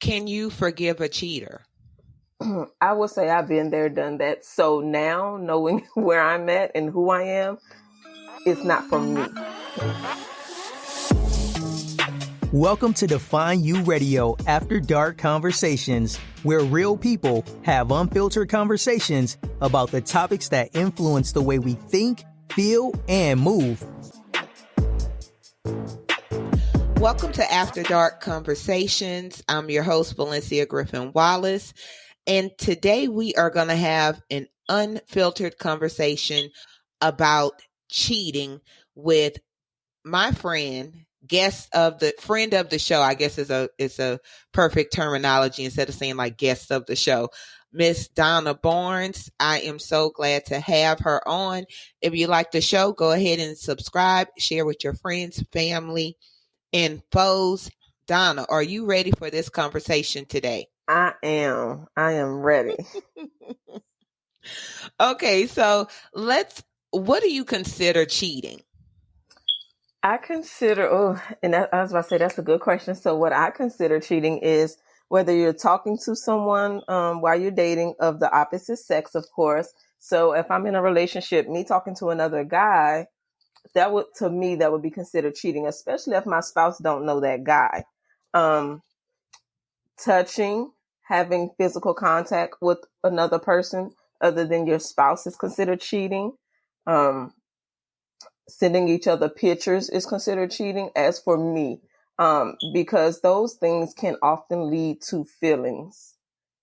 can you forgive a cheater? I would say I've been there, done that. So now, knowing where I'm at and who I am, it's not for me. Welcome to Define You Radio After Dark Conversations, where real people have unfiltered conversations about the topics that influence the way we think, feel, and move. Welcome to After Dark Conversations. I'm your host, Valencia Griffin Wallace, and today we are going to have an unfiltered conversation about cheating with my friend, friend of the show, I guess is a perfect terminology instead of saying like guest of the show, Miss Donna Barnes. I am so glad to have her on. If you like the show, go ahead and subscribe, share with your friends, family, and foes. Donna, are you ready for this conversation today? I am ready. Okay, so what do you consider cheating? I consider, I was about to say, that's a good question. So what I consider cheating is whether you're talking to someone while you're dating of the opposite sex, of course. So if I'm in a relationship, me talking to another guy, that would be considered cheating, especially if my spouse don't know that guy. Touching, having physical contact with another person other than your spouse is considered cheating. Sending each other pictures is considered cheating, as for me, because those things can often lead to feelings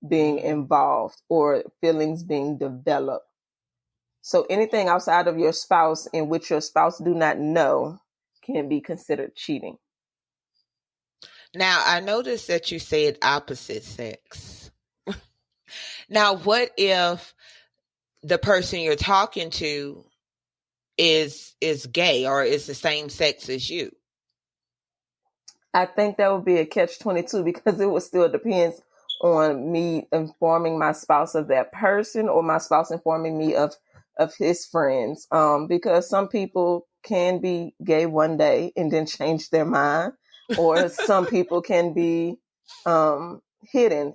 being involved or feelings being developed. So anything outside of your spouse in which your spouse do not know can be considered cheating. Now, I noticed that you said opposite sex. Now, what if the person you're talking to is gay or is the same sex as you? I think that would be a catch-22 because it would still depends on me informing my spouse of that person or my spouse informing me of his friends. Because some people can be gay one day and then change their mind, or some people can be hidden,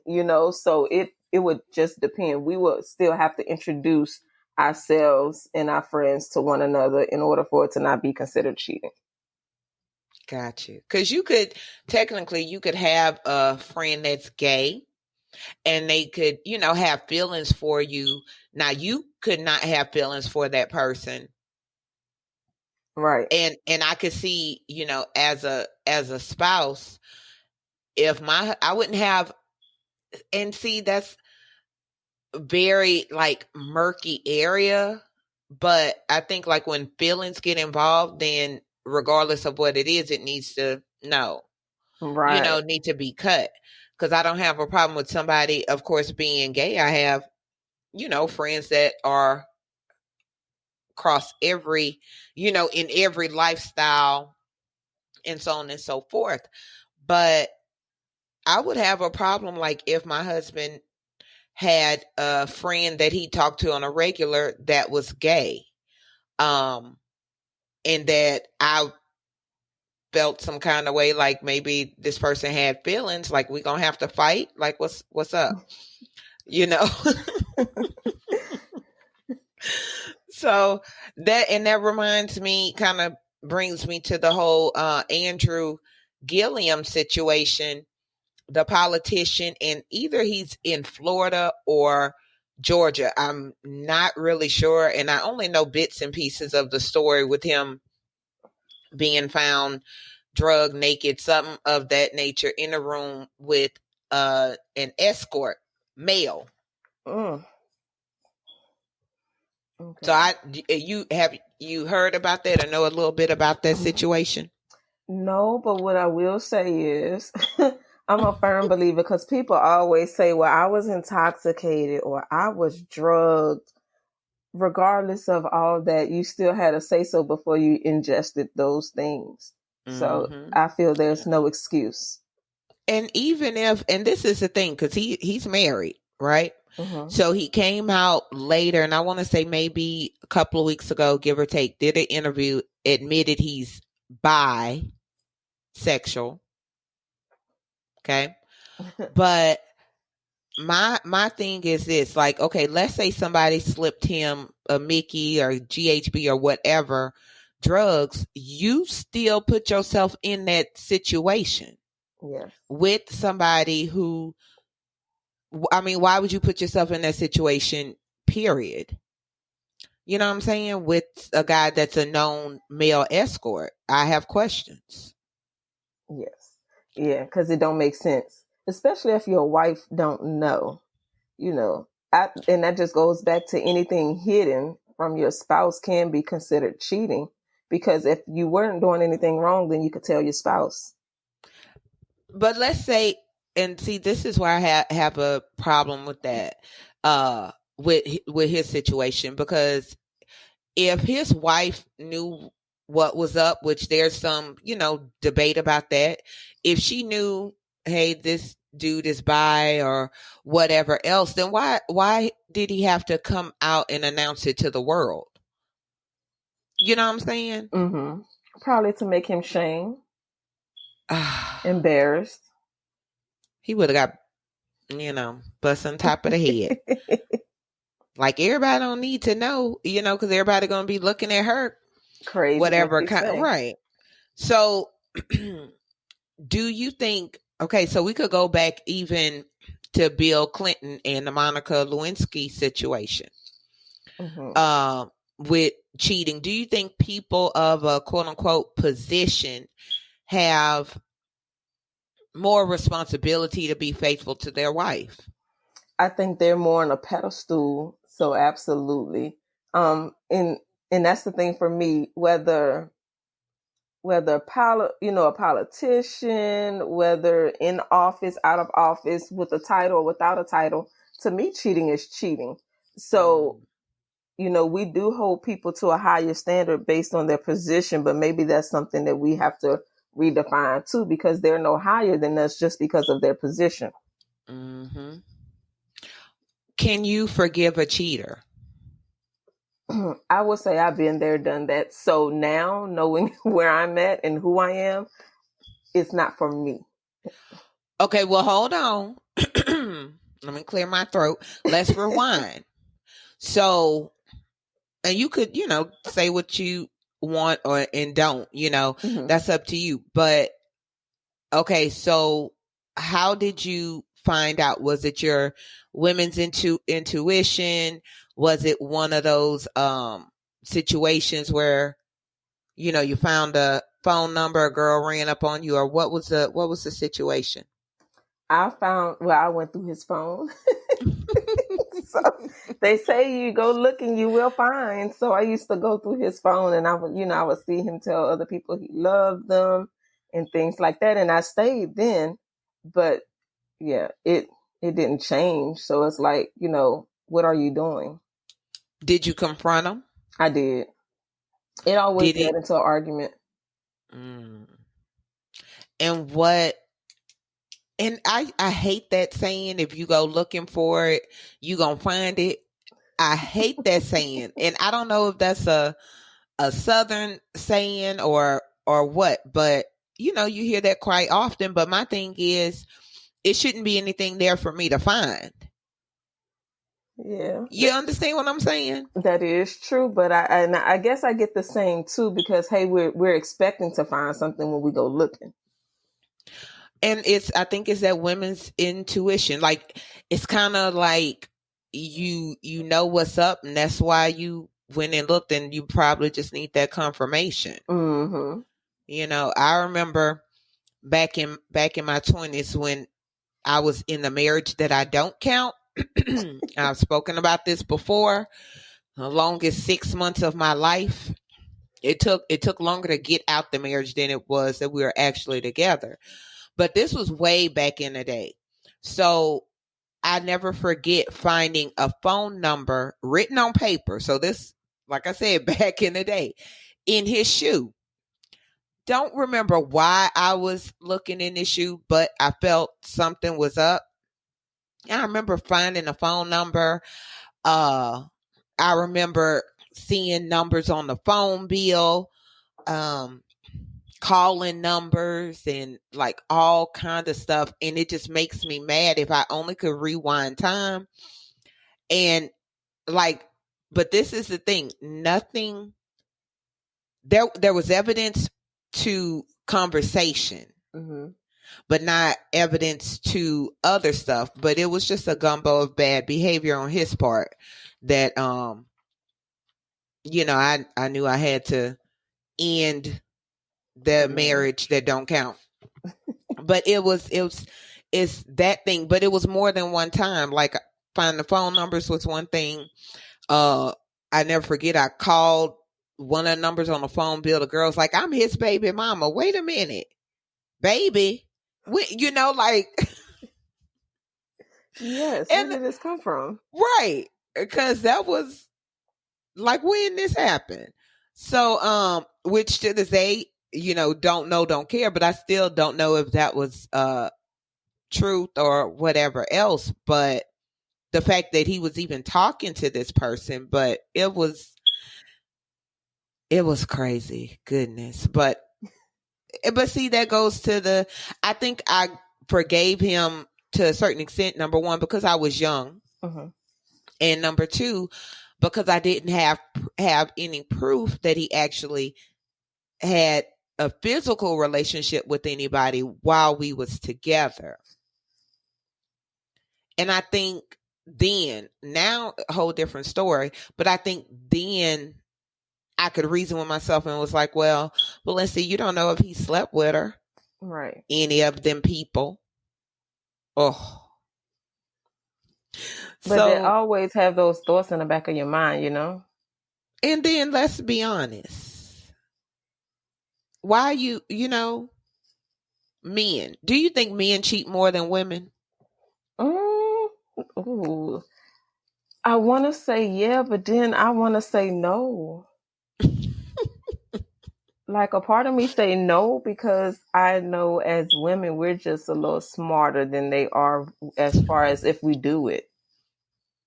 so it would just depend. We would still have to introduce ourselves and our friends to one another in order for it to not be considered cheating. Got you. Because you could have a friend that's gay and they could, have feelings for you. Now you could not have feelings for that person. Right. And I could see, as a spouse, I wouldn't have, and see, that's very like murky area. But I think like when feelings get involved, then regardless of what it is, it needs to need to be cut. Because I don't have a problem with somebody, of course, being gay. I have, friends that are across every, in every lifestyle and so on and so forth. But I would have a problem like if my husband had a friend that he talked to on a regular that was gay, and that I felt some kind of way, like maybe this person had feelings, like we gonna have to fight, like what's up, So that reminds me, kind of brings me to the whole Andrew Gilliam situation, the politician, and either he's in Florida or Georgia. I'm not really sure. And I only know bits and pieces of the story with him being found drug naked, something of that nature, in a room with an escort male. Okay. So you heard about that or know a little bit about that situation? No, but what I will say is I'm a firm believer, because people always say, well, I was intoxicated or I was drugged. Regardless of all that, you still had to say so before you ingested those things. Mm-hmm. So I feel there's no excuse. And even if, and this is the thing, because he's married, right? Mm-hmm. So he came out later, and I want to say maybe a couple of weeks ago, give or take, did an interview, admitted he's bisexual. Okay. But my thing is this, like, okay, let's say somebody slipped him a Mickey or GHB or whatever drugs, you still put yourself in that situation. Yes. With somebody who, I mean, why would you put yourself in that situation, period? You know what I'm saying? With a guy that's a known male escort, I have questions. Yes. Yeah, because it don't make sense, especially if your wife don't know. You know, and that just goes back to anything hidden from your spouse can be considered cheating, because if you weren't doing anything wrong, then you could tell your spouse. But let's say, and see, this is where I have a problem with that, with his situation, because if his wife knew what was up, which there's some, debate about that. If she knew, hey, this dude is bi or whatever else, then why did he have to come out and announce it to the world? You know what I'm saying? Mm-hmm. Probably to make him shame, embarrassed. He would have got, bust on top of the head. Like, everybody don't need to know, because everybody going to be looking at her crazy, whatever kind, right? So do you think, okay, so we could go back even to Bill Clinton and the Monica Lewinsky situation, with cheating. Do you think people of a quote unquote position have more responsibility to be faithful to their wife? I think they're more on a pedestal. So absolutely. And that's the thing for me, whether a politician, whether in office, out of office, with a title or without a title, to me, cheating is cheating. So, we do hold people to a higher standard based on their position, but maybe that's something that we have to redefine too, because they're no higher than us just because of their position. Mm-hmm. Can you forgive a cheater? I would say I've been there, done that. So now, knowing where I'm at and who I am, it's not for me. Okay, well, hold on. Let me clear my throat. Let's rewind. So, and you could, say what you want and don't, that's up to you. But, okay, so how did you find out? Was it your women's intuition? Was it one of those situations where, you found a phone number, a girl ran up on you, or what was the situation? I went through his phone. So they say you go looking, you will find. So I used to go through his phone, and I would see him tell other people he loved them and things like that. And I stayed then, but yeah, it didn't change. So it's like, what are you doing? Did you confront him? I did. It always led into an argument. And what? And I hate that saying, if you go looking for it, you gonna find it. I hate that saying. And I don't know if that's a Southern saying or what, but you hear that quite often. But my thing is, it shouldn't be anything there for me to find. Yeah. You understand what I'm saying? That is true, but I guess I get the same too, because hey, we're expecting to find something when we go looking. And I think it's that women's intuition. Like, it's kind of like you know what's up, and that's why you went and looked, and you probably just need that confirmation. Mm-hmm. I remember back in my 20s when I was in the marriage that I don't count. I've spoken about this before. The longest 6 months of my life. It took longer to get out the marriage than it was that we were actually together. But this was way back in the day. So I never forget finding a phone number written on paper. So this, like I said, back in the day, in his shoe. Don't remember why I was looking in his shoe, but I felt something was up. I remember finding a phone number. I remember seeing numbers on the phone bill. calling numbers and like all kind of stuff. And it just makes me mad. If I only could rewind time and like, but this is the thing, nothing, there was evidence to conversation, but not evidence to other stuff. But it was just a gumbo of bad behavior on his part that, you know, I knew I had to end the marriage that don't count. But it's that thing. But it was more than one time. Like finding the phone numbers was one thing. I never forget, I called one of the numbers on the phone bill. The girl's like, I'm his baby mama. Wait a minute, baby. You know, like, yes, where did this come from? Right. Because that was like when this happened. So, which to this day, you know, don't know, don't care, but I still don't know if that was truth or whatever else. But the fact that he was even talking to this person, but it was crazy. Goodness. But see, that goes to I think I forgave him to a certain extent, number one, because I was young. And number two, because I didn't have any proof that he actually had a physical relationship with anybody while we was together. And I think then, now a whole different story, but I think then I could reason with myself and was like, well, let's see, you don't know if he slept with her. Right. Any of them people. Oh. But they always have those thoughts in the back of your mind, you know? And then let's be honest. Why you know, men, do you think men cheat more than women? Ooh. I want to say yeah, but then I want to say no. Like a part of me say no, because I know as women, we're just a little smarter than they are as far as if we do it.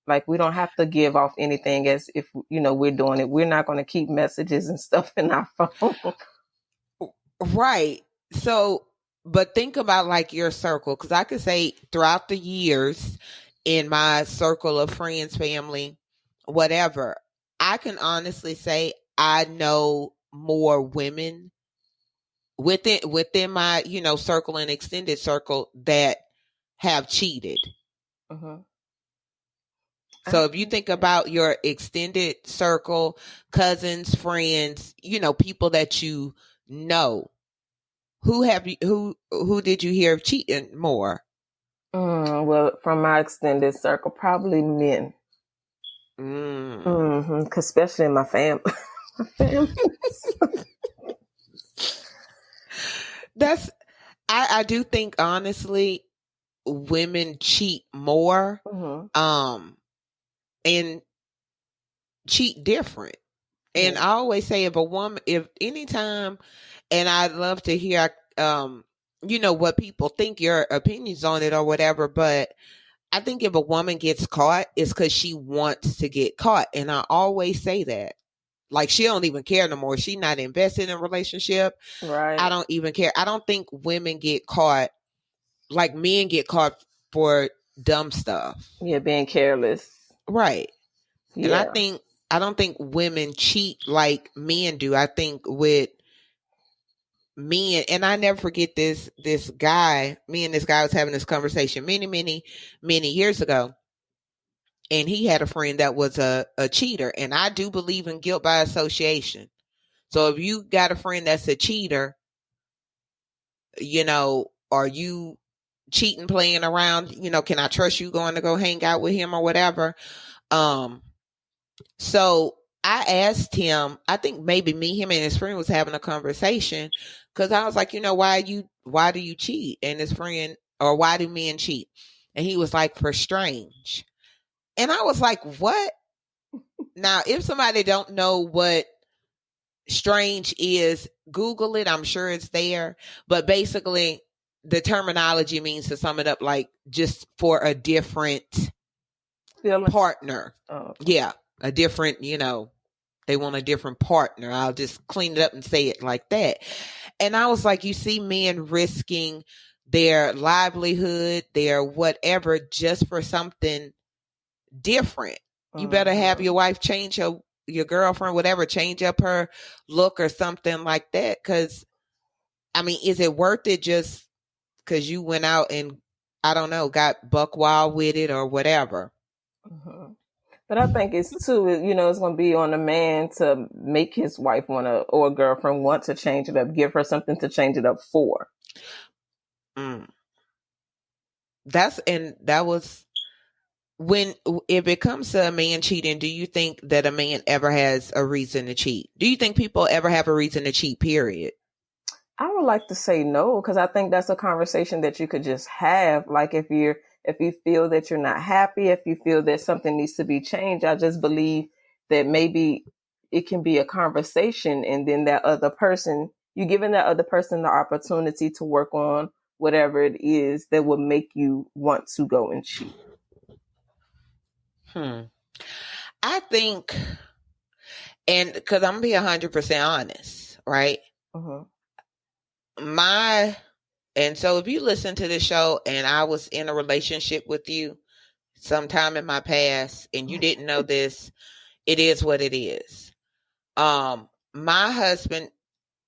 Like we don't have to give off anything as if, you know, we're doing it. We're not going to keep messages and stuff in our phone. Right. So, but think about like your circle, because I could say throughout the years in my circle of friends, family, whatever, I can honestly say I know more women within my, you know, circle and extended circle that have cheated. So if you think about your extended circle, cousins, friends, you know, people that you know, who did you hear of cheating more? Well, from my extended circle, probably men. Especially in my family. I do think honestly, women cheat more, and cheat different. And I always say, if anytime, and I'd love to hear, you know, what people think, your opinions on it or whatever, but I think if a woman gets caught, it's because she wants to get caught. And I always say that. Like, she don't even care no more. She's not invested in a relationship. Right. I don't even care. I don't think women get caught like men get caught for dumb stuff. Yeah, being careless. Right. Yeah. And I don't think women cheat like men do. I think with men, and I never forget this guy, me and this guy was having this conversation many years ago. And he had a friend that was a cheater. And I do believe in guilt by association. So if you got a friend that's a cheater, you know, are you cheating, playing around? You know, can I trust you going to go hang out with him or whatever? So I asked him, I think maybe him and his friend was having a conversation, because I was like, you know, why do you cheat? And his friend, or why do men cheat? And he was like, for strange. And I was like, what? Now, if somebody don't know what strange is, Google it. I'm sure it's there. But basically, the terminology means, to sum it up, like just for a different partner. Oh. Yeah, a different, you know, they want a different partner. I'll just clean it up and say it like that. And I was like, you see men risking their livelihood, their whatever, just for something different. You better have your wife change your girlfriend, whatever, change up her look or something like that. Because, I mean, is it worth it just because you went out and, I don't know, got buck wild with it or whatever? But I think it's too, it's going to be on a man to make his wife or a girlfriend want to change it up, give her something to change it up for. That was when, if it comes to a man cheating, do you think that a man ever has a reason to cheat? Do you think people ever have a reason to cheat, period? I would like to say no, because I think that's a conversation that you could just have. Like if you feel that you're not happy, if you feel that something needs to be changed, I just believe that maybe it can be a conversation, and then that other person, you giving that other person the opportunity to work on whatever it is that would make you want to go and cheat. I think, and because I'm going to be 100% honest, right? And so if you listen to this show and I was in a relationship with you sometime in my past and you didn't know this, it is what it is. My husband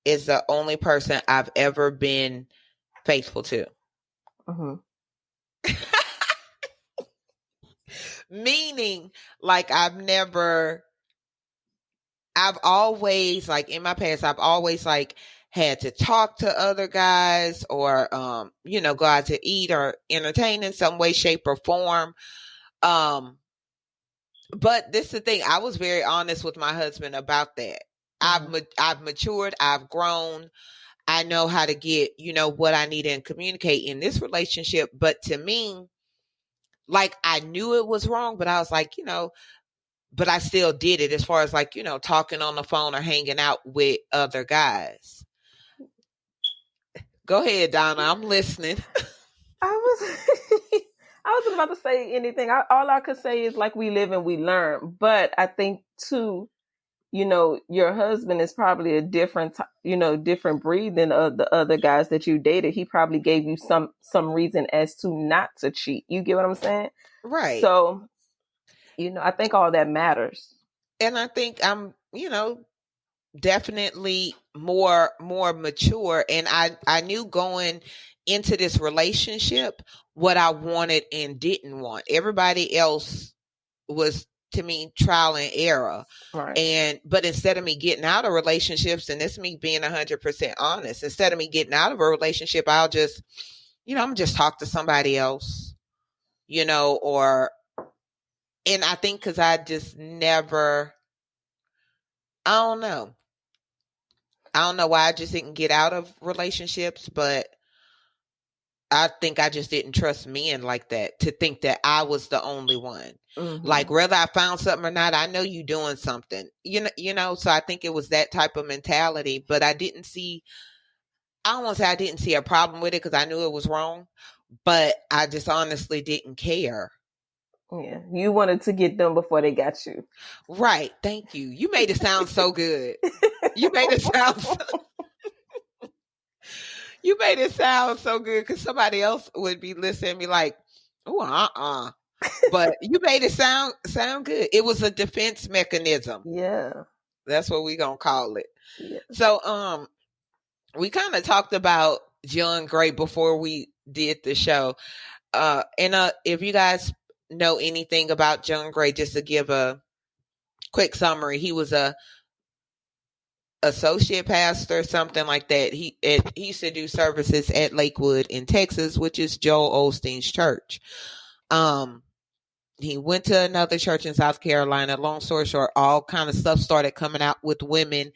is the only person I've ever been faithful to. Meaning, like, I've always, like, in my past, I've always, like, had to talk to other guys or, go out to eat or entertain in some way, shape, or form. But this is the thing. I was very honest with my husband about that. I've matured. I've grown. I know how to get, what I need and communicate in this relationship. But to me, like, I knew it was wrong, but I was like, but I still did it as far as like, talking on the phone or hanging out with other guys. Go ahead, Donna. I'm listening. I wasn't about to say anything. All I could say is like we live and we learn. But I think too, your husband is probably a different breed than the other guys that you dated. He probably gave you some reason as to not to cheat. You get what I'm saying? Right. So, I think all that matters. And I think I'm, definitely more mature. And I knew going into this relationship what I wanted and didn't want. Everybody else was, to me, trial and error. Right. But instead of me getting out of relationships, and this is me being 100% honest, instead of me getting out of a relationship, I'll just, I'm just talk to somebody else, and I think because I just never, I don't know why I just didn't get out of relationships, but I think I just didn't trust men like that to think that I was the only one. Like, whether I found something or not, I know you doing something, so I think it was that type of mentality, but I don't want to say I didn't see a problem with it because I knew it was wrong, but I just honestly didn't care. Yeah, you wanted to get them before they got you. Right. Thank you. You made it sound so good. You made it sound so good because somebody else would be listening and be like, oh, but you made it sound good. It was a defense mechanism. Yeah. That's what we're going to call it. Yeah. So, we kind of talked about John Gray before we did the show. And if you guys know anything about John Gray, just to give a quick summary, he was a associate pastor, something like that. He used to do services at Lakewood in Texas, which is Joel Osteen's church. He went to another church in South Carolina. Long story short, all kind of stuff started coming out with women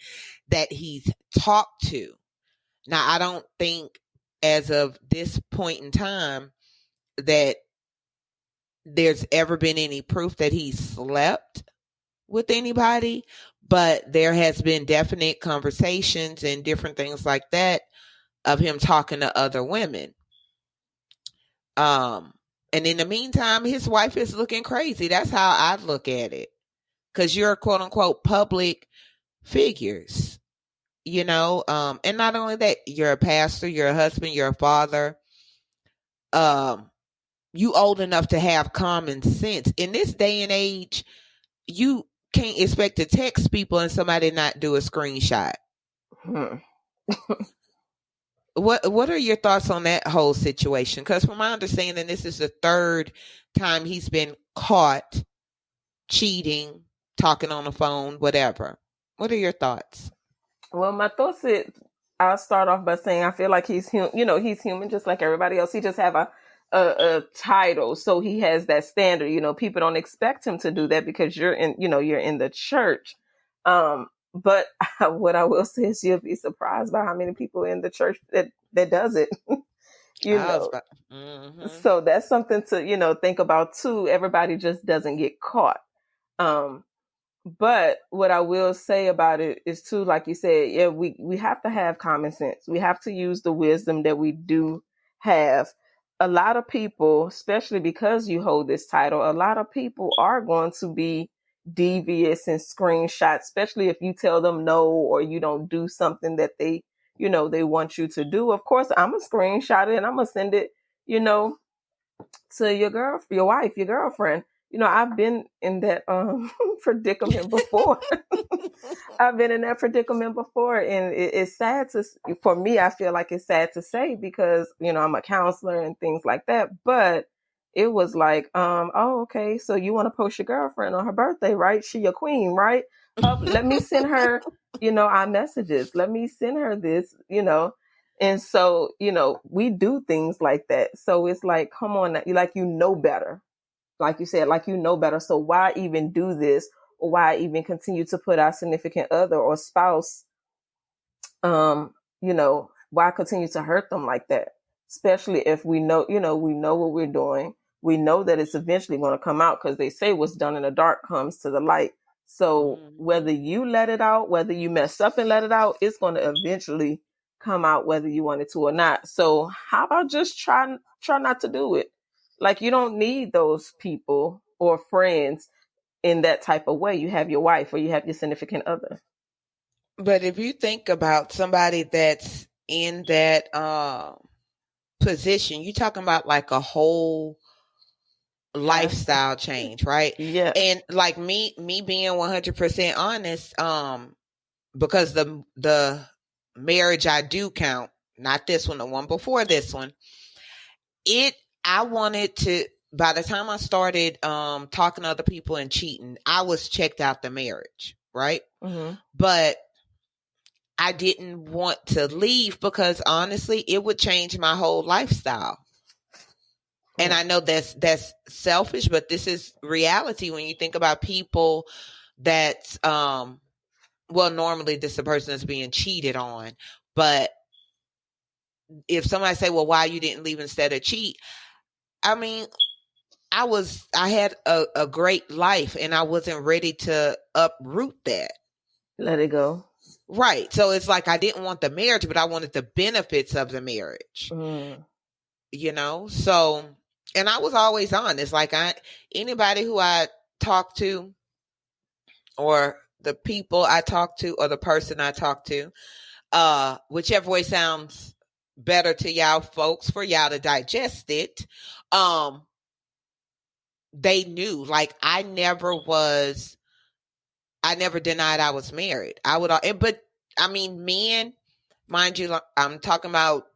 that he's talked to. Now, I don't think as of this point in time that there's ever been any proof that he slept with anybody, but there has been definite conversations and different things like that of him talking to other women. And in the meantime, his wife is looking crazy. That's how I look at it. Because you're quote unquote public figures. and not only that, you're a pastor, you're a husband, you're a father. You old enough to have common sense. In this day and age, you can't expect to text people and somebody not do a screenshot. What are your thoughts on that whole situation? Because from my understanding, this is the third time he's been caught cheating, talking on the phone, whatever. What are your thoughts? Well, my thoughts is, I'll start off by saying I feel like he's human. He's human just like everybody else. He just have a title, so he has that standard. People don't expect him to do that because you're in the church. But what I will say is you'll be surprised by how many people in the church that does it. Mm-hmm. So that's something to think about too. Everybody just doesn't get caught. But what I will say about it is too, like you said, yeah, we have to have common sense. We have to use the wisdom that we do have. A lot of people, especially because you hold this title, a lot of people are going to be devious and screenshot, especially if you tell them no or you don't do something that they want you to do. Of course, I'm going to screenshot it and I'm going to send it, to your wife, your girlfriend. I've been in that predicament before. I've been in that predicament before, and it's sad for me, I feel like it's sad to say because, I'm a counselor and things like that. But it was like, oh, okay, so you want to post your girlfriend on her birthday, right? She your queen, right? Let me send her, our messages. Let me send her this, And so, we do things like that. So it's like, come on, like, better. Like you said, like, better. So why even do this? Or why even continue to put our significant other or spouse, why continue to hurt them like that? Especially if we know what we're doing. We know that it's eventually going to come out because they say what's done in the dark comes to the light. So whether you let it out, whether you mess up and let it out, it's going to eventually come out whether you want it to or not. So how about just try not to do it? Like, you don't need those people or friends in that type of way. You have your wife or you have your significant other. But if you think about somebody that's in that position, you're talking about like a whole lifestyle change, right? Yeah. And like me being 100% honest, because the marriage I do count, not this one, the one before this one, I wanted to, by the time I started talking to other people and cheating, I was checked out the marriage, right? Mm-hmm. But I didn't want to leave because honestly, it would change my whole lifestyle. And I know that's selfish, but this is reality when you think about people that's, normally this is a person that's being cheated on. But if somebody say, well, why you didn't leave instead of cheat? I mean, I had a great life and I wasn't ready to uproot that. Let it go. Right. So it's like, I didn't want the marriage, but I wanted the benefits of the marriage, So, and I was always honest. Like, anybody who I talk to or the people I talk to or the person I talk to, whichever way sounds better to y'all folks for y'all to digest it. They knew, like, I never denied I was married. But I mean, men, mind you, I'm talking about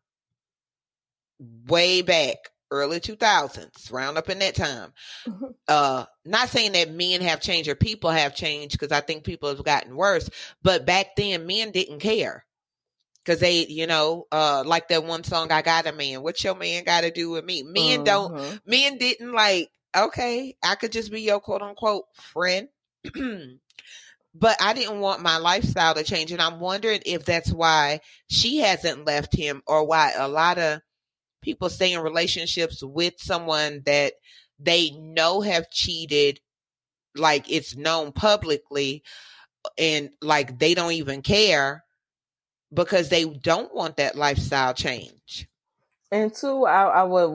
way back, early 2000s, round up in that time. Not saying that men have changed or people have changed, because I think people have gotten worse. But back then, men didn't care. Because they, like that one song, I Got a Man. What's your man got to do with me? Men didn't like, okay, I could just be your quote unquote friend. But I didn't want my lifestyle to change. And I'm wondering if that's why she hasn't left him, or why a lot of people stay in relationships with someone that they know have cheated, like it's known publicly, and like they don't even care because they don't want that lifestyle change. And two, I would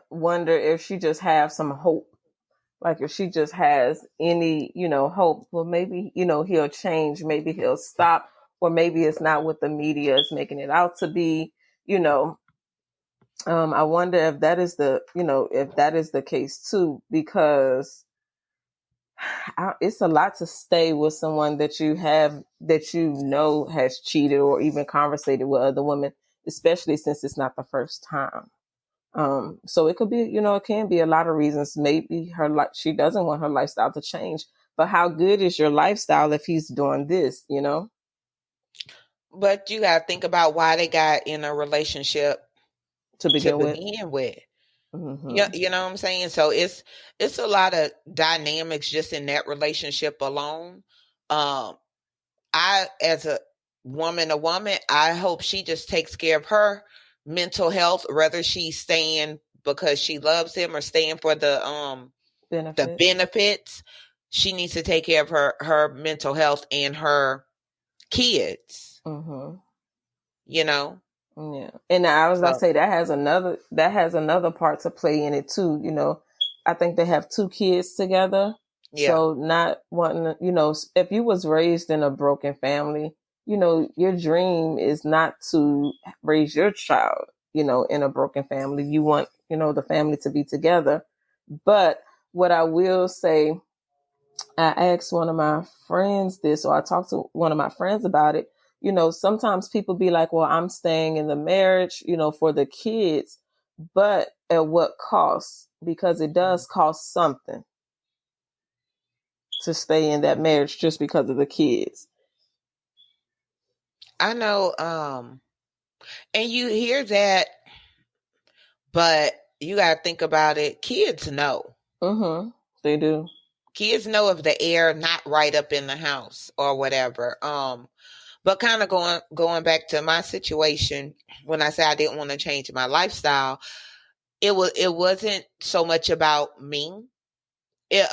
wonder if she just has some hope. Like, if she just has any, hope, well, maybe, he'll change, maybe he'll stop, or maybe it's not what the media is making it out to be, you know. I wonder if that is if that is the case too, because it's a lot to stay with someone that has cheated or even conversated with other women, especially since it's not the first time. So it could be, it can be a lot of reasons. Maybe she doesn't want her lifestyle to change, but how good is your lifestyle if he's doing this, But you got to think about why they got in a relationship to begin with. Mm-hmm. You know what I'm saying? So it's a lot of dynamics just in that relationship alone. I, as a woman, I hope she just takes care of her mental health, whether she's staying because she loves him or staying for the benefits. She needs to take care of her mental health and her kids. Mm-hmm. Yeah. And I was about to say that has another part to play in it too. I think they have 2 kids together. Yeah. So not wanting, if you was raised in a broken family, your dream is not to raise your child, in a broken family. You want, the family to be together. But what I will say, I asked one of my friends this, or I talked to one of my friends about it. Sometimes people be like, well, I'm staying in the marriage, for the kids, but at what cost? Because it does cost something to stay in that marriage just because of the kids. I know, and you hear that, but you got to think about it. Kids know. Mm-hmm. They do. Kids know if the air not right up in the house or whatever. But kind of going back to my situation, when I said I didn't want to change my lifestyle, it wasn't so much about me. It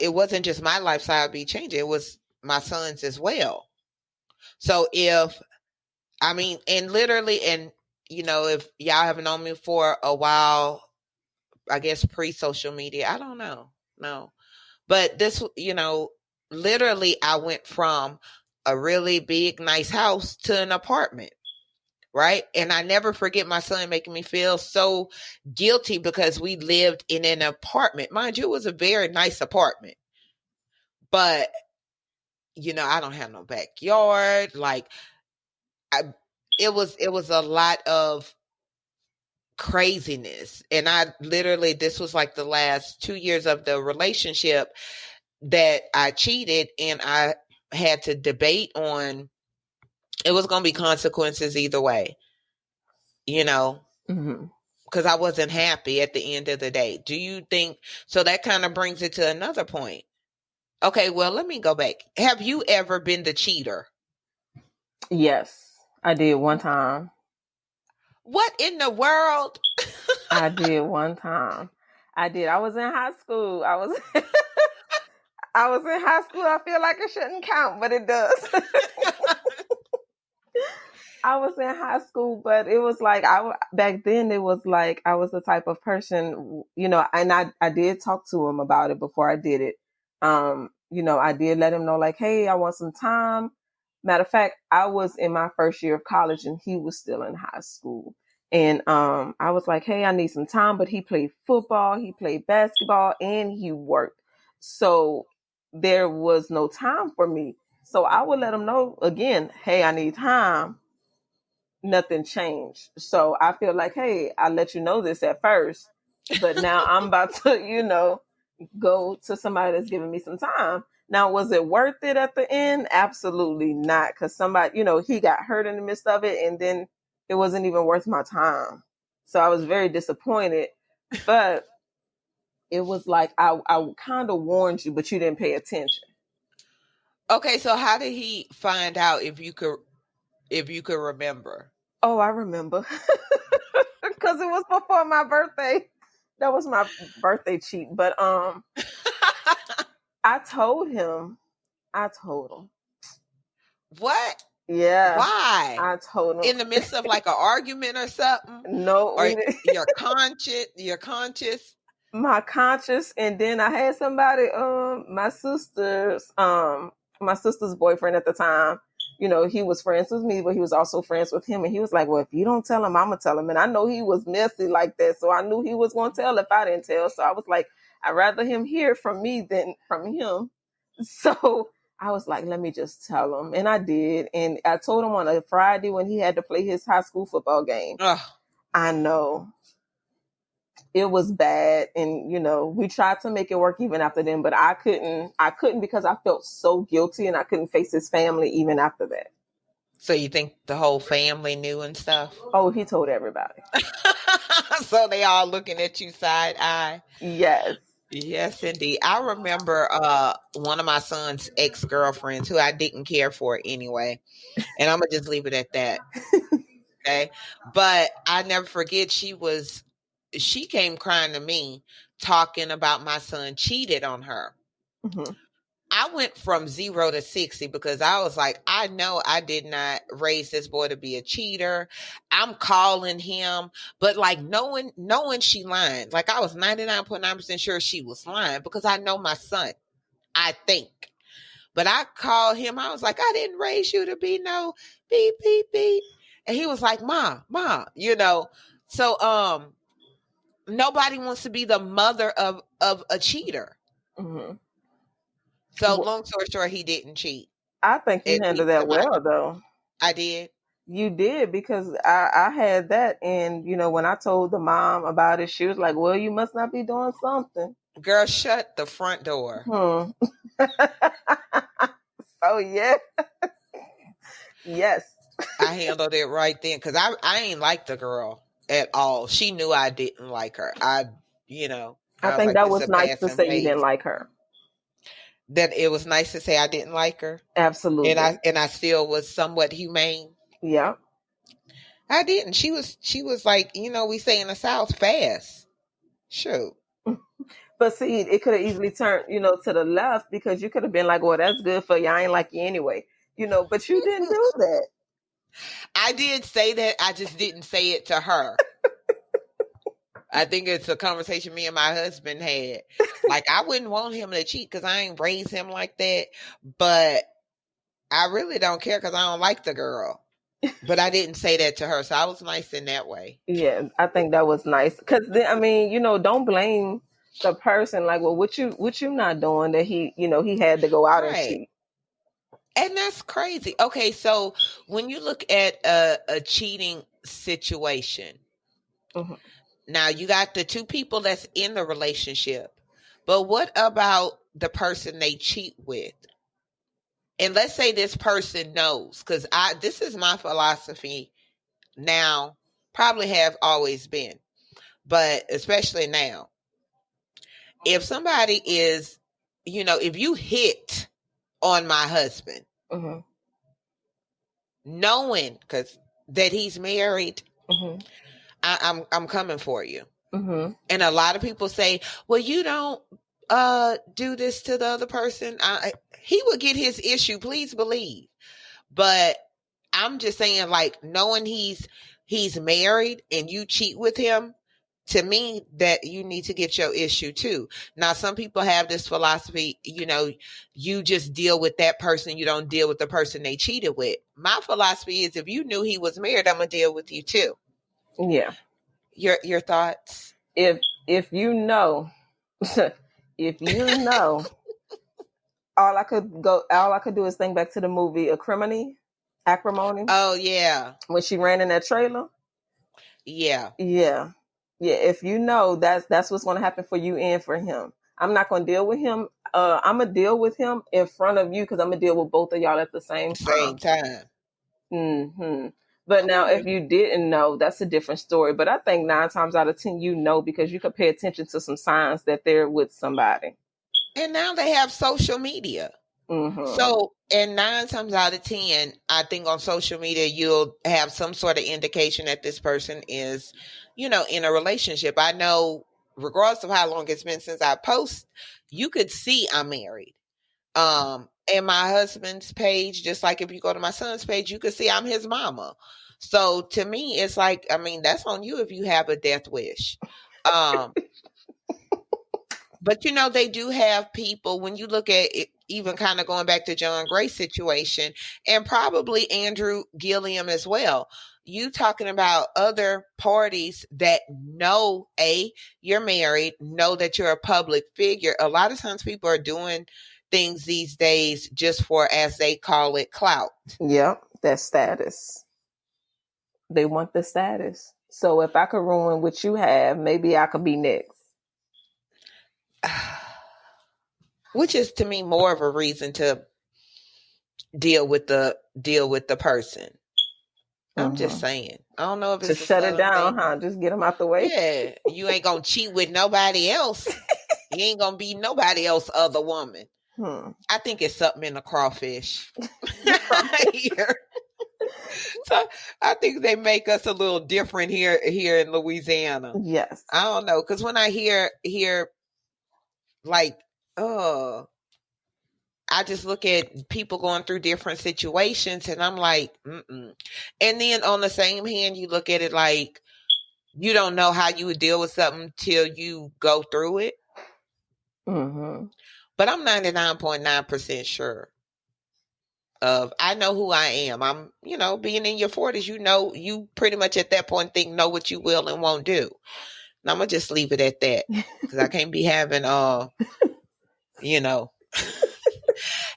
wasn't just my lifestyle be changing. It was my son's as well. So and literally, and if y'all have known me for a while, I guess pre-social media, I don't know. No. But this, literally I went from a really big, nice house to an apartment, right? And I never forget my son making me feel so guilty because we lived in an apartment. Mind you, it was a very nice apartment. But, I don't have no backyard. Like, it was a lot of craziness. And this was like the last 2 years of the relationship that I cheated, and I had to debate on it was going to be consequences either way, Mm-hmm. because I wasn't happy at the end of the day. Do you think so? That kind of brings it to another point. Okay, well, let me go back. Have you ever been the cheater? Yes, I did one time. What in the world? I did one time. I was in high school. I was in high school. I feel like it shouldn't count, but it does. I was in high school, but it was like back then it was like I was the type of person, and I did talk to him about it before I did it. I did let him know, like, hey, I want some time. Matter of fact, I was in my first year of college and he was still in high school. And I was like, hey, I need some time. But he played football, he played basketball, and he worked. So there was no time for me. So I would let him know again, hey, I need time. Nothing changed. So I feel like, hey, I let you know this at first, but now I'm about to, go to somebody that's giving me some time. Now, was it worth it at the end? Absolutely not. Because somebody, he got hurt in the midst of it, and then it wasn't even worth my time. So I was very disappointed. But it was like I kind of warned you, but you didn't pay attention. Okay, so how did he find out if you could remember? Oh, I remember. Because it was before my birthday. That was my birthday cheat. But I told him. What? Yeah. Why? I told him. In the midst of like an argument or something? No. Or your conscience? My conscience. And then I had somebody, my sister's boyfriend at the time. he was friends with me, but he was also friends with him. And he was like, well, if you don't tell him, I'm going to tell him. And I know he was messy like that. So I knew he was going to tell if I didn't tell. So I was like, I'd rather him hear from me than from him. So I was like, let me just tell him. And I did. And I told him on a Friday when he had to play his high school football game. Ugh. I know. It was bad. And, we tried to make it work even after then, but I couldn't because I felt so guilty and I couldn't face his family even after that. So you think the whole family knew and stuff? Oh, he told everybody. So they all looking at you side eye? Yes. Yes, indeed. I remember one of my son's ex-girlfriends who I didn't care for anyway. And I'm going to just leave it at that. Okay. But I never forget, she came crying to me talking about my son cheated on her. Mm-hmm. I went from 0 to 60 because I was like, I know I did not raise this boy to be a cheater. I'm calling him, but like knowing she lying. Like I was 99.9% sure she was lying because I know my son, I think. But I called him. I was like, I didn't raise you to be no beep, beep, beep. And he was like, Ma, So nobody wants to be the mother of a cheater. Mm-hmm. So long story short, he didn't cheat. I think you handled that well, though. I did. You did, because I had that. And, when I told the mom about it, she was like, well, you must not be doing something. Girl, shut the front door. Oh, yeah. Yes. I handled it right then because I ain't like the girl at all. She knew I didn't like her. I think like, that was nice to say you didn't like her. That it was nice to say I didn't like her. Absolutely. And I still was somewhat humane. Yeah. I didn't. She was like, we say in the South, fast. Shoot. But see, it could have easily turned, to the left, because you could have been like, well, that's good for you. I ain't like you anyway. But you didn't do that. I did say that. I just didn't say it to her. I think it's a conversation me and my husband had. Like, I wouldn't want him to cheat because I ain't raised him like that. But I really don't care because I don't like the girl. But I didn't say that to her. So I was nice in that way. Yeah, I think that was nice. Because, don't blame the person. Like, well, what you not doing that he had to go out and cheat. And that's crazy. Okay, so when you look at a cheating situation, mm-hmm. Now you got the two people that's in the relationship, but what about the person they cheat with? And let's say this person knows, because this is my philosophy now, probably have always been, but especially now. If somebody is, if you hit on my husband, mm-hmm. knowing that he's married, mm-hmm. I'm coming for you. Mm-hmm. And a lot of people say, well, you don't do this to the other person. He will get his issue, please believe. But I'm just saying, like, knowing he's married and you cheat with him, to me, that you need to get your issue too. Now, some people have this philosophy, you just deal with that person. You don't deal with the person they cheated with. My philosophy is, if you knew he was married, I'm going to deal with you too. Yeah. Your thoughts? If you know, all I could do is think back to the movie Acrimony. Oh yeah. When she ran in that trailer. Yeah. Yeah. Yeah. If you know, that's what's going to happen for you and for him. I'm not going to deal with him. I'm going to deal with him in front of you, because I'm going to deal with both of y'all at the same time. Mm-hmm. But now, if you didn't know, that's a different story. But I think 9 times out of 10, because you could pay attention to some signs that they're with somebody. And now they have social media. Mm-hmm. So, and 9 times out of 10, I think on social media, you'll have some sort of indication that this person is, in a relationship. I know, regardless of how long it's been since I post, you could see I'm married. And my husband's page, just like if you go to my son's page, you could see I'm his mama. So to me, it's like, that's on you if you have a death wish. But they do have people, when you look at it, even kind of going back to John Gray's situation, and probably Andrew Gilliam as well. You talking about other parties that know, you're married, know that you're a public figure. A lot of times people are doing things these days just for, as they call it, clout. Yep, that status. They want the status. So if I could ruin what you have, maybe I could be next. Which is, to me, more of a reason to deal with the person. I'm just saying. I don't know if it's to shut it down, huh? Just get them out the way. Yeah, you ain't gonna cheat with nobody else. You ain't gonna be nobody else other woman. I think it's something in the crawfish. So I think they make us a little different here in Louisiana. Yes. I don't know, because when I hear like, I just look at people going through different situations and I'm like, mm-mm. And then on the same hand, you look at it like you don't know how you would deal with something till you go through it. Mm-hmm. But I'm 99.9% sure I know who I am. I'm, being in your 40s, you pretty much at that point know what you will and won't do. And I'm going to just leave it at that because I can't be having,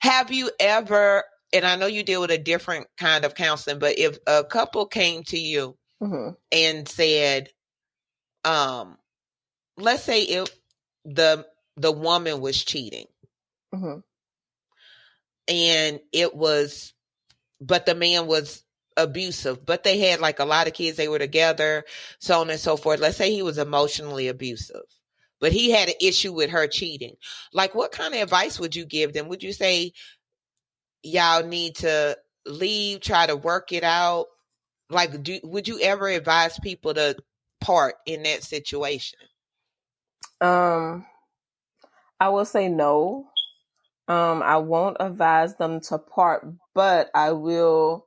Have you ever, and I know you deal with a different kind of counseling, but if a couple came to you and said, let's say if the woman was cheating and but the man was abusive, but they had like a lot of kids, they were together, so on and so forth. Let's say he was emotionally abusive, but he had an issue with her cheating. Like, what kind of advice would you give them? Would you say, y'all need to leave, try to work it out? Like, would you ever advise people to part in that situation? I will say no. I won't advise them to part, but I will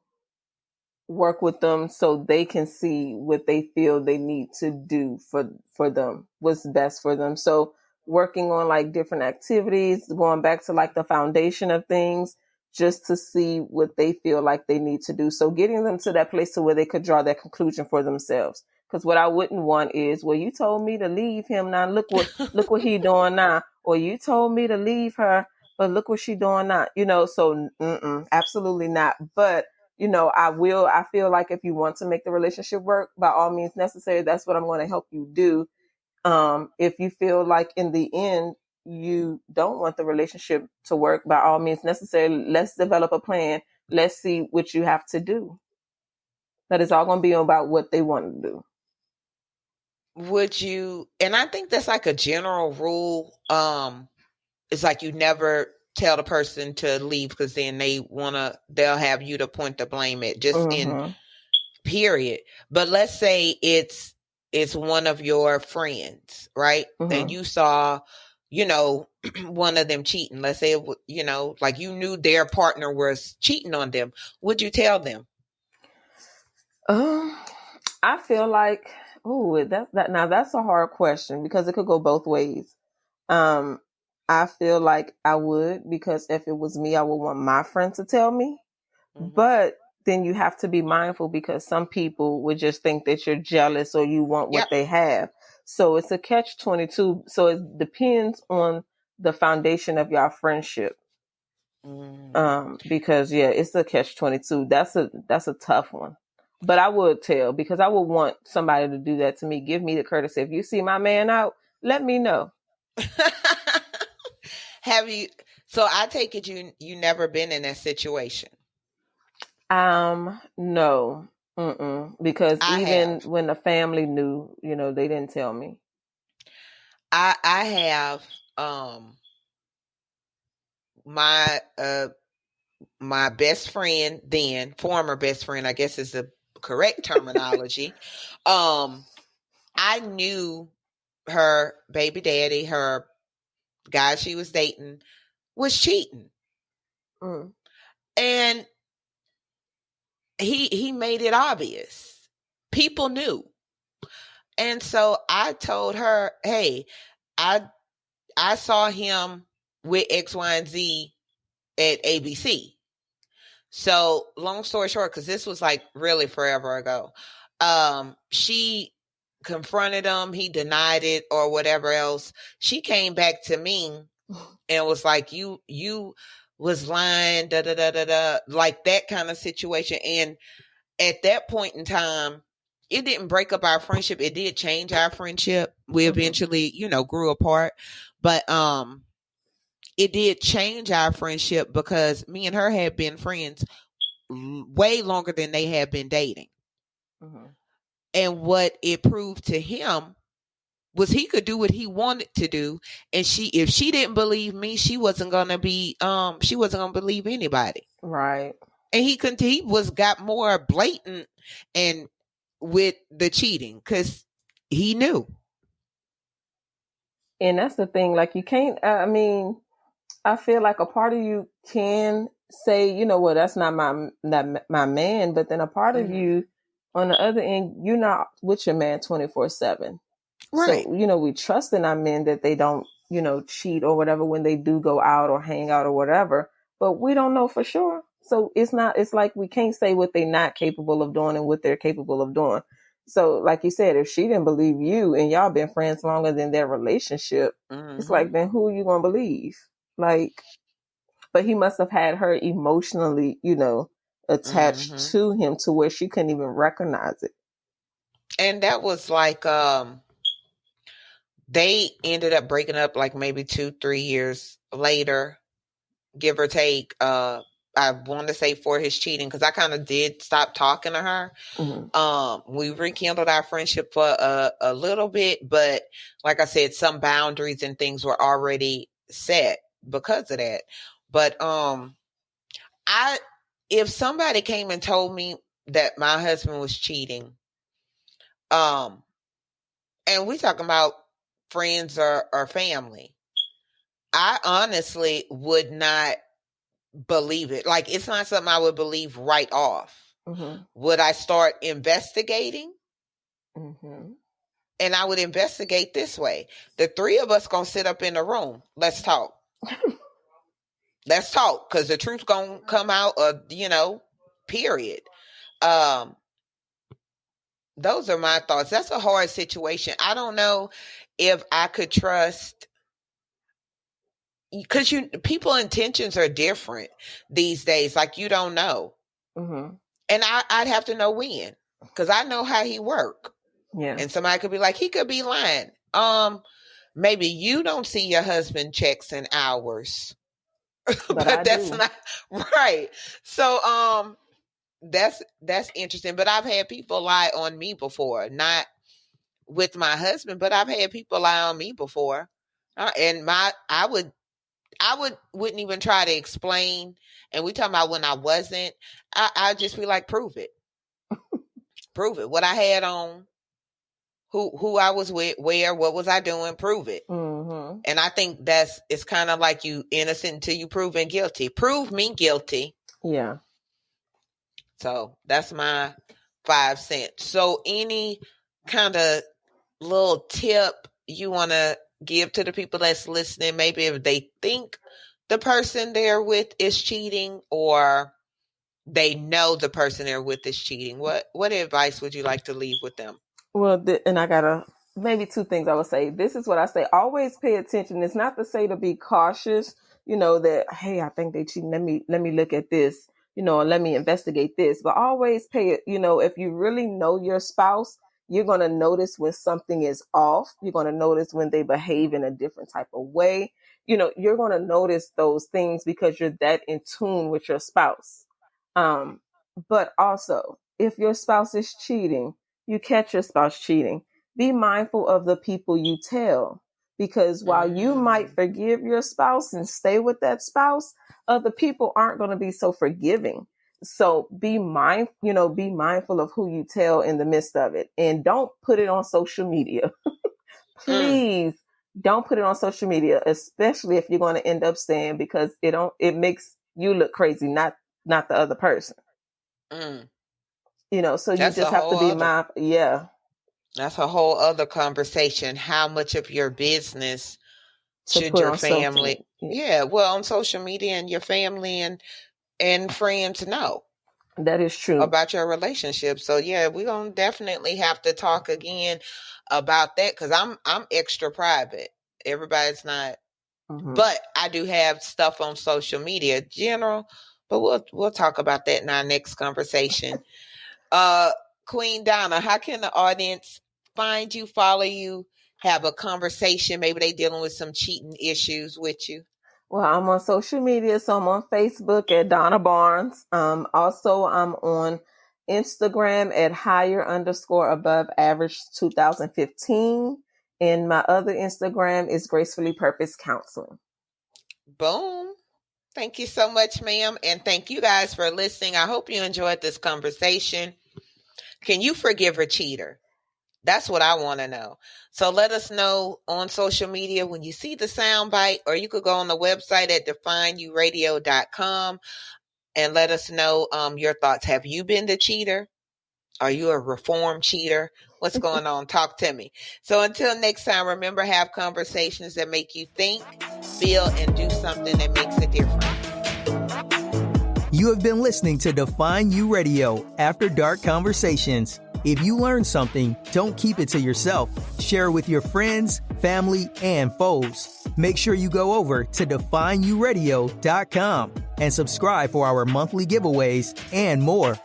work with them so they can see what they feel they need to do for them, what's best for them. So working on like different activities, going back to like the foundation of things, just to see what they feel like they need to do. So getting them to that place to where they could draw that conclusion for themselves. Because what I wouldn't want is, well, you told me to leave him. Now look what he doing now. Or you told me to leave her, but look what she doing now. So absolutely not. But I feel like if you want to make the relationship work, by all means necessary, that's what I'm going to help you do. If you feel like in the end, you don't want the relationship to work, by all means necessary, let's develop a plan. Let's see what you have to do. But it's all going to be about what they want to do. Would you, and I think that's like a general rule. It's like you never tell the person to leave because then they'll have you to point the blame at, just in period. But let's say it's one of your friends, right? And you saw, one of them cheating. Let's say, like you knew their partner was cheating on them. Would you tell them? I feel like, now that's a hard question because it could go both ways. I feel like I would, because if it was me, I would want my friend to tell me. But then you have to be mindful because some people would just think that you're jealous or you want what they have. So it's a catch-22. So it depends on the foundation of your friendship. Because it's a catch-22. That's a tough one. But I would tell, because I would want somebody to do that to me. Give me the courtesy. If you see my man out, let me know. Have you? So I take it you never been in that situation. No. Because when the family knew, they didn't tell me. I have my best friend, then former best friend, I guess is the correct terminology. I knew her baby daddy, her guy she was dating, was cheating. And he made it obvious. People knew. And so I told her, hey, I saw him with X, Y, and Z at ABC. So long story short, because this was like really forever ago, she confronted him. He denied it or whatever else. She came back to me and was like, you was lying, da da da da da, like that kind of situation. And at that point in time, it didn't break up our friendship. It did change our friendship. We eventually, grew apart. But it did change our friendship because me and her had been friends way longer than they had been dating. And what it proved to him was he could do what he wanted to do, and if she didn't believe me, she wasn't gonna believe anybody. Right. And he got more blatant and with the cheating because he knew. And that's the thing, like you can't, I feel like a part of you can say, you know what, that's not my man, but then a part of you on the other end, you're not with your man 24/7. Right. So, we trust in our men that they don't, cheat or whatever when they do go out or hang out or whatever, but we don't know for sure. So it's like we can't say what they're not capable of doing and what they're capable of doing. So like you said, if she didn't believe you and y'all been friends longer than their relationship, it's like, then who are you going to believe? Like, but he must have had her emotionally, attached to him to where she couldn't even recognize it. And that was like, they ended up breaking up like maybe 2-3 years later, give or take. I want to say for his cheating, because I kind of did stop talking to her. We rekindled our friendship for a little bit, but like I said, some boundaries and things were already set because of that. But if somebody came and told me that my husband was cheating, and we talking about friends or family, I honestly would not believe it. Like, it's not something I would believe right off. Would I start investigating? And I would investigate this way. The three of us gonna sit up in the room. Let's talk. Let's talk, because the truth gonna come out, period. Those are my thoughts. That's a hard situation. I don't know if I could trust, because people intentions are different these days. Like, you don't know. And I'd have to know when, because I know how he work. Yeah. And somebody could be like, he could be lying. Maybe you don't see your husband checks in hours, but that's not right. So, that's interesting. But I've had people lie on me before, not with my husband, but I've had people lie on me before. And I wouldn't even try to explain. And we talking about when I wasn't, I'd just be like, prove it. Prove it. What I had on, who I was with, where, what was I doing? Prove it. And I think it's kind of like you innocent until you proven guilty. Prove me guilty. Yeah. So that's my 5 cents. So any kind of little tip you want to give to the people that's listening, maybe if they think the person they're with is cheating, or they know the person they're with is cheating, what advice would you like to leave with them? Well, and I got maybe 2 things I would say. This is what I say. Always pay attention. It's not to say to be cautious, that, hey, I think they cheating. Let me look at this, let me investigate this. But always pay it, if you really know your spouse, you're going to notice when something is off. You're going to notice when they behave in a different type of way. You're going to notice those things because you're that in tune with your spouse. But also, if your spouse is cheating, you catch your spouse cheating, be mindful of the people you tell, because while you might forgive your spouse and stay with that spouse, other people aren't going to be so forgiving. So be mindful of who you tell in the midst of it, and don't put it on social media. Please don't put it on social media, especially if you're going to end up staying, because it makes you look crazy, not the other person. So you just have to be mindful. Yeah. That's a whole other conversation. How much of your business should your family, well, on social media, and your family and friends know. That is true. About your relationship. So yeah, we're gonna definitely have to talk again about that, because I'm extra private. Everybody's not, but I do have stuff on social media general, but we'll talk about that in our next conversation. Queen Donna, how can the audience find you, follow you, have a conversation? Maybe they dealing with some cheating issues with you. Well, I'm on social media, so I'm on Facebook at Donna Barnes. Also, I'm on Instagram at higher_above_average 2015. And my other Instagram is Gracefully Purpose Counseling. Boom. Thank you so much, ma'am. And thank you guys for listening. I hope you enjoyed this conversation. Can you forgive a cheater? That's what I want to know. So let us know on social media when you see the soundbite, or you could go on the website at defineyouradio.com and let us know your thoughts. Have you been the cheater? Are you a reformed cheater? What's going on? Talk to me. So until next time, remember, have conversations that make you think, feel, and do something that makes a difference. You have been listening to Define You Radio After Dark Conversations. If you learned something, don't keep it to yourself. Share it with your friends, family, and foes. Make sure you go over to defineyouradio.com and subscribe for our monthly giveaways and more.